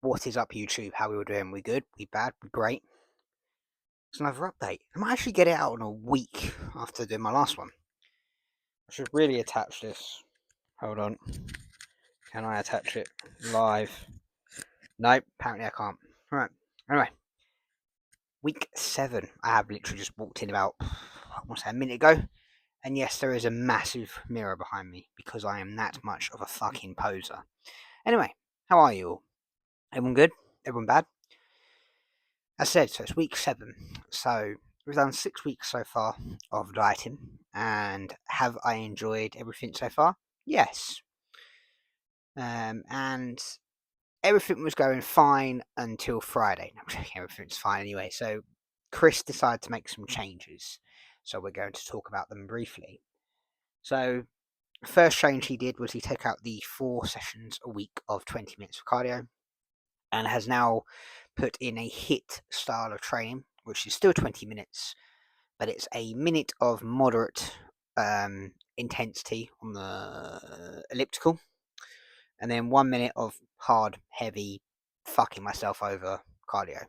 What is up, YouTube? How we all doing? We good? We bad? We great? It's another update. I might actually get it out in a week after doing my last one. I should really attach this. Hold on. Can I attach it live? Nope, apparently I can't. Right. Anyway, week 7. I have literally just walked in about, I want to say, a minute ago. And yes, there is a massive mirror behind me because I am that much of a fucking poser. Anyway, how are you all? Everyone good? Everyone bad? As I said, so it's week 7. So we've done 6 weeks so far of dieting, and have I enjoyed everything so far? Yes. And everything was going fine until Friday. No, everything's fine anyway. So Chris decided to make some changes. So we're going to talk about them briefly. So the first change he did was he took out the 4 sessions a week of 20 minutes of cardio, and has now put in a HIIT style of training, which is still 20 minutes, but it's a minute of moderate intensity on the elliptical, and then 1 minute of hard, heavy, fucking myself over cardio.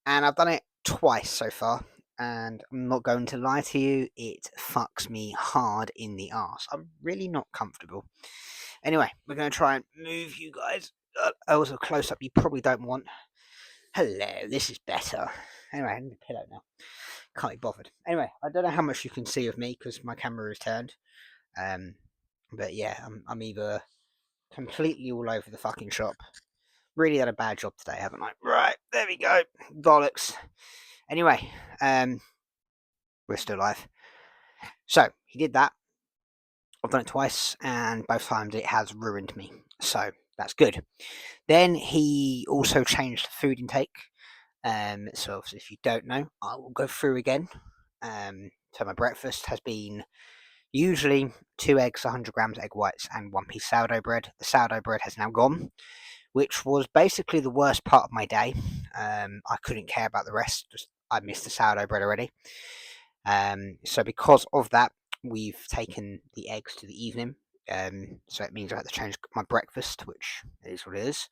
And I've done it twice so far, and I'm not going to lie to you, it fucks me hard in the arse. I'm really not comfortable. Anyway, we're going to try and move you guys. Also, close up you probably don't want. Hello, this is better. Anyway, I need a pillow now. Can't be bothered. Anyway, I don't know how much you can see of me because my camera is turned. But yeah, I'm either completely all over the fucking shop. Really done a bad job today, haven't I? Right, there we go. Bollocks. Anyway, we're still live. So, he did that. I've done it twice, and both times it has ruined me. So, that's good. Then he also changed the food intake. So obviously, if you don't know, I will go through again. So my breakfast has been usually 2 eggs, 100 grams egg whites, and 1 piece sourdough bread. The sourdough bread has now gone, which was basically the worst part of my day. I couldn't care about the rest. I missed the sourdough bread already. So because of that, we've taken the eggs to the evening. So it means I have to change my breakfast, which is what it is.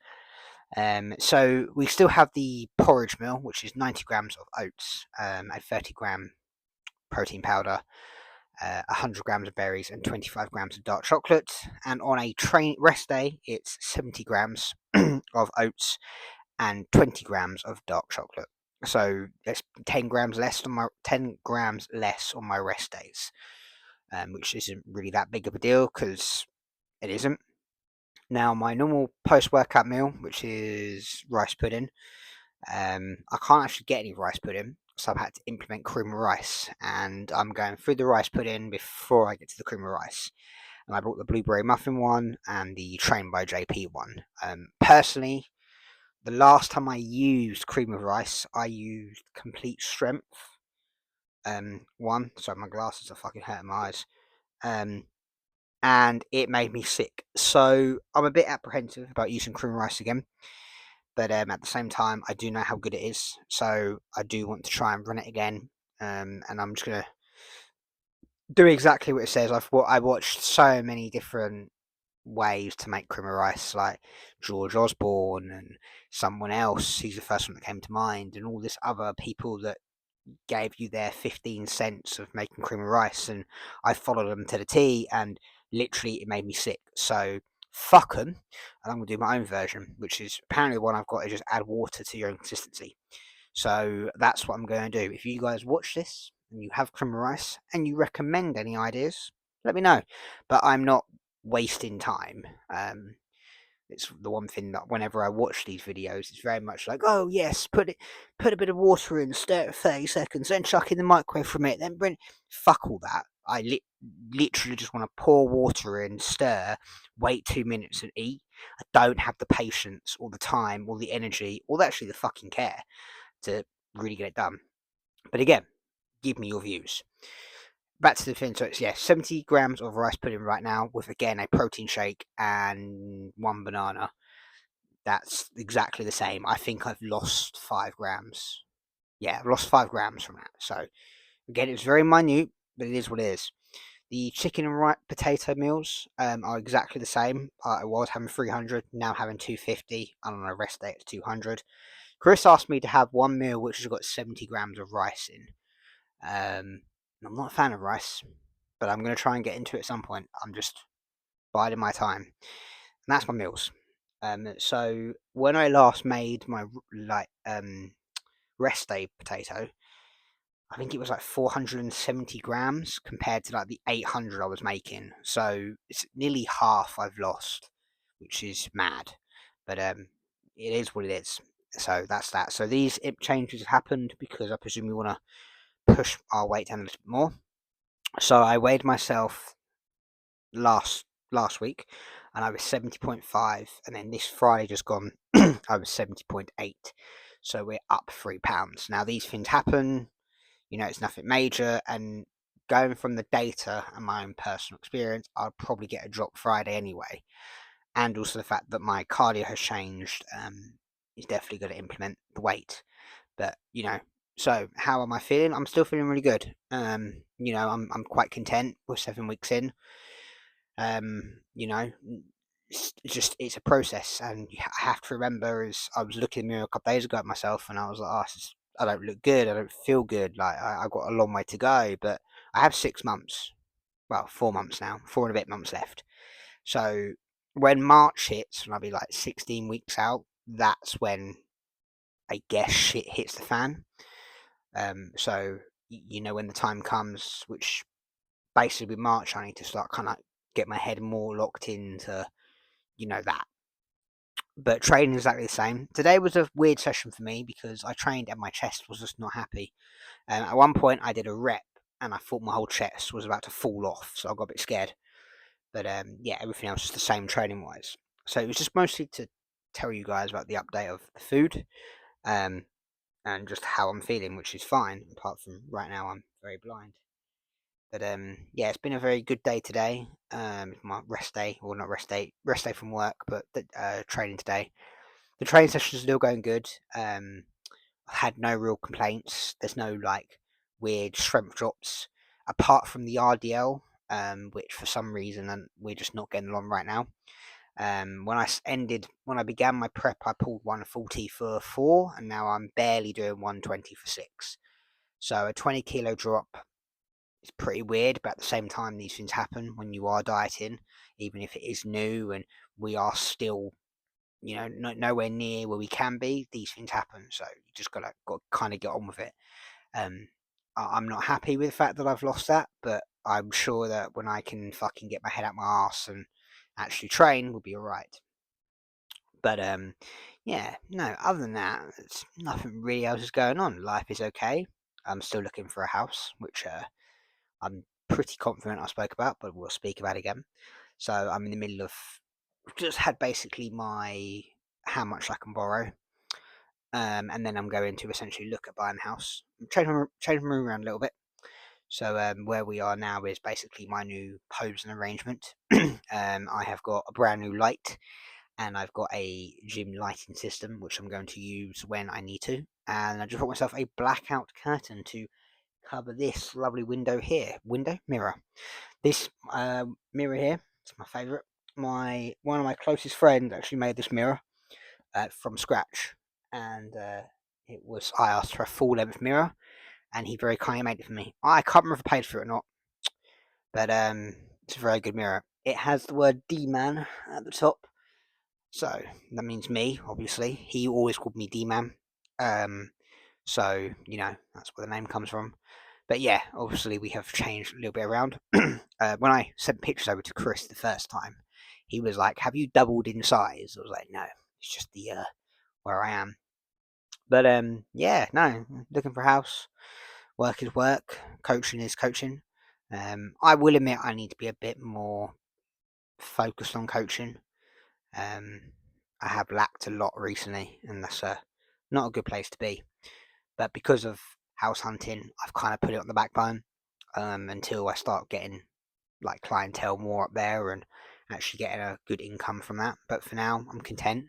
So we still have the porridge meal, which is 90 grams of oats, a 30-gram protein powder, 100 grams of berries, and 25 grams of dark chocolate. And on a rest day, it's 70 grams of oats and 20 grams of dark chocolate. So that's 10 grams less on my rest days, which isn't really that big of a deal because it isn't. Now, my normal post-workout meal, which is rice pudding, I can't actually get any rice pudding, so I've had to implement cream of rice, and I'm going through the rice pudding before I get to the cream of rice. And I brought the blueberry muffin one and the Train by JP one. Personally, the last time I used cream of rice, I used Complete Strength one. So my glasses are fucking hurting my eyes. And it made me sick. So I'm a bit apprehensive about using cream rice again. But at the same time, I do know how good it is. So I do want to try and run it again. And I'm just going to do exactly what it says. I watched so many different ways to make cream of rice, like George Osborne and someone else. He's the first one that came to mind. And all this other people that gave you their 15 cents of making cream of rice, and I followed them to the T, and literally it made me sick. So fuck them, and I'm gonna do my own version, which is apparently the one I've got, is just add water to your own consistency. So that's what I'm going to do. If you guys watch this and you have cream of rice and you recommend any ideas, let me know. But I'm not wasting time. It's the one thing that whenever I watch these videos, it's very much like, oh yes, put a bit of water in, stir it for 30 seconds, then chuck in the microwave for a minute, then bring. Fuck all that. I literally just want to pour water in, stir, wait 2 minutes, and eat. I don't have the patience, or the time, or the energy, or actually the fucking care to really get it done. But again, give me your views. Back to the thing, so it's 70 grams of rice pudding right now, with again a protein shake and 1 banana. That's exactly the same. I think I've lost 5 grams. Yeah, I've lost 5 grams from that. So again, it's very minute, but it is what it is. The chicken and ripe potato meals are exactly the same. I was having 300, now having 250. I'm on a rest day at 200. Chris asked me to have one meal which has got 70 grams of rice in. I'm not a fan of rice, but I'm going to try and get into it at some point. I'm just biding my time. And that's my meals. So when I last made my rest day potato, I think it was like 470 grams compared to like the 800 I was making. So it's nearly half I've lost, which is mad. But it is what it is. So that's that. So these changes have happened because I presume we want to push our weight down a little bit more. So I weighed myself last week, and I was 70.5, and then this Friday just gone, I was 70.8. So we're up £3. Now these things happen. It's nothing major, and going from the data and my own personal experience, I'll probably get a drop Friday anyway. And also the fact that my cardio has changed is definitely going to implement the weight. But so how am I feeling? I'm still feeling really good. I'm quite content. We're 7 weeks in. It's a process, and I have to remember, as I was looking in the mirror a couple of days ago at myself, and I was like, I don't look good, I don't feel good, like I've got a long way to go, but I have 6 months, well, 4 months now, 4 and a bit months left. So when March hits, when I'll be like 16 weeks out, that's when I guess shit hits the fan. So when the time comes, which basically March, I need to start kind of get my head more locked into that. But training is exactly the same. Today was a weird session for me because I trained and my chest was just not happy. At one point I did a rep and I thought my whole chest was about to fall off, so I got a bit scared. But everything else is the same training wise. So it was just mostly to tell you guys about the update of the food, and just how I'm feeling, which is fine. Apart from right now, I'm very blind. But it's been a very good day today. My rest day, or not rest day from work, but training today. The training session is still going good. I've had no real complaints. There's no like weird strength drops, apart from the RDL, which for some reason we're just not getting along right now. When I began my prep, I pulled 140 for 4, and now I'm barely doing 120 for 6. So a 20 kilo drop. It's pretty weird, but at the same time, these things happen when you are dieting, even if it is new and we are still, nowhere near where we can be. These things happen, so you just got to kind of get on with it. I'm not happy with the fact that I've lost that, but I'm sure that when I can fucking get my head out my ass and actually train, we'll be alright. But no. Other than that, it's nothing really else is going on. Life is okay. I'm still looking for a house, which I'm pretty confident I spoke about, but we'll speak about again. So I'm in the middle of just had basically my how much I can borrow, and then I'm going to essentially look at buying a house, change my room around a little bit. So where we are now is basically my new pose and arrangement. I have got a brand new light, and I've got a gym lighting system which I'm going to use when I need to. And I just bought myself a blackout curtain to cover this lovely mirror. This mirror here, it's my favourite. One of my closest friends actually made this mirror from scratch, and I asked for a full length mirror, and he very kindly made it for me. I can't remember if I paid for it or not, but it's a very good mirror. It has the word D-Man at the top, so that means me, obviously. He always called me D-Man, so that's where the name comes from. But yeah, obviously we have changed a little bit around. When I sent pictures over to Chris the first time, he was like, "Have you doubled in size?" I was like, "No, it's just the where I am." But no, looking for a house. Work is work. Coaching is coaching. I will admit I need to be a bit more focused on coaching. I have lacked a lot recently, and that's not a good place to be. But because of house hunting, I've kind of put it on the back burner until I start getting like clientele more up there and actually getting a good income from that. But for now, I'm content.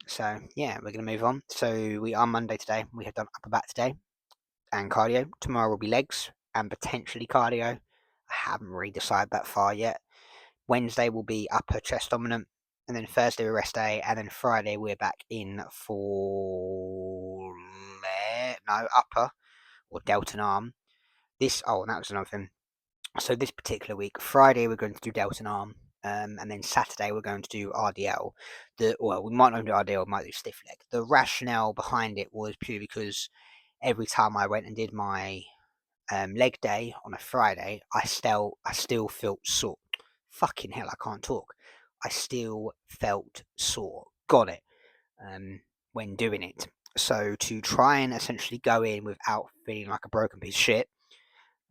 So yeah, we're gonna move on. So we are Monday today. We have done upper back today and cardio. Tomorrow will be legs and potentially cardio. I haven't really decided that far yet. Wednesday will be upper chest dominant, and then Thursday we're rest day, and then Friday we're back in for upper or delta and arm. And that was another thing. So this particular week, Friday we're going to do delta and arm, and then Saturday we're going to do RDL. We might not do RDL, we might do stiff leg. The rationale behind it was purely because every time I went and did my leg day on a Friday, I still felt sore. Fucking hell, I can't talk. I still felt sore. Got it. When doing it. So to try and essentially go in without feeling like a broken piece of shit,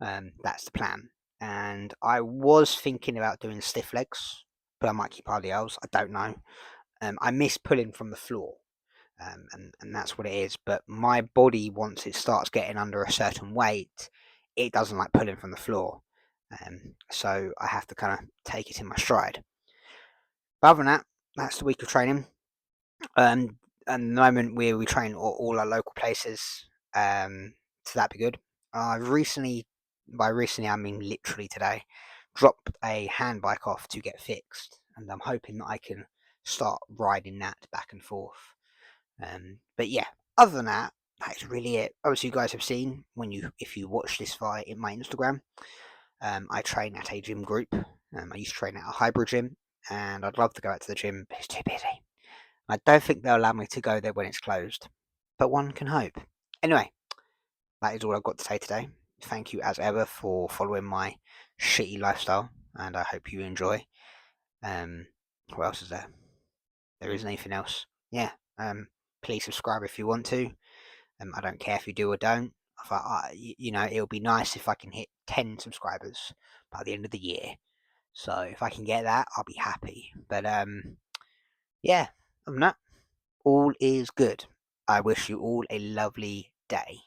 that's the plan. And I was thinking about doing stiff legs, but I might keep RDLs. I don't know. I miss pulling from the floor. And that's what it is. But my body, once it starts getting under a certain weight, it doesn't like pulling from the floor. So I have to kind of take it in my stride. But other than that, that's the week of training. And at the moment, we train all our local places. So that'd be good. I've recently, by recently I mean literally today, dropped a hand bike off to get fixed, and I'm hoping that I can start riding that back and forth. But yeah, other than that, that is really it. Obviously, you guys have seen if you watch this via in my Instagram, I train at a gym group. I used to train at a hybrid gym, and I'd love to go out to the gym, but it's too busy. I don't think they'll allow me to go there when it's closed, but one can hope. Anyway, that is all I've got to say today. Thank you as ever for following my shitty lifestyle, and I hope you enjoy. What else is there? There isn't anything else. Yeah. Please subscribe if you want to. I don't care if you do or don't. I thought, it'll be nice if I can hit 10 subscribers by the end of the year. So if I can get that, I'll be happy. But yeah, other than that, all is good. I wish you all a lovely day.